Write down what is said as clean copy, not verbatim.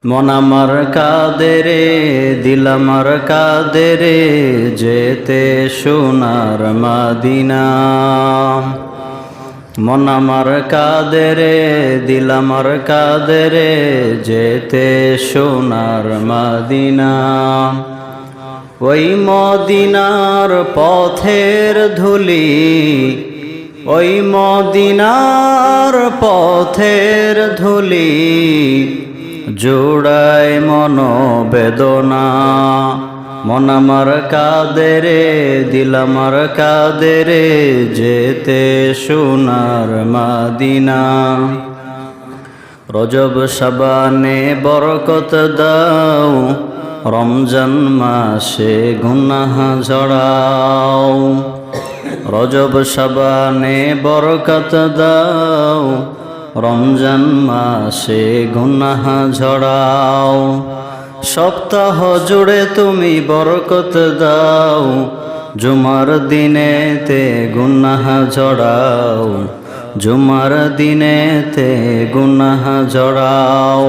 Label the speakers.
Speaker 1: মন আমার কাঁদে রে, দিল আমার কাঁদে রে, যেতে সোনার মদিনা। মন আমার কাঁদে রে, দিল আমার কাঁদে রে, যেতে সোনার মদিনা। ওই মদিনার পথের ধুলি, ওই মদিনার পথের ধুলি, জোড়ায় মনোবেদনা। মন আমার কাঁদে রে, দিল আমার কাঁদে রে, যেতে সোনার মদিনা। রজব শাবানে বরকত দাও, রমজান মাসে গুনাহ ঝরাও। রজব শাবানে বরকত দাও, রমজান মাসে গুনাহ ঝরাও। সপ্তাহ জুড়ে তুমি বরকত দাও, জুমার দিনেতে গুনাহ ঝরাও, জুমার দিনেতে গুনাহ ঝরাও।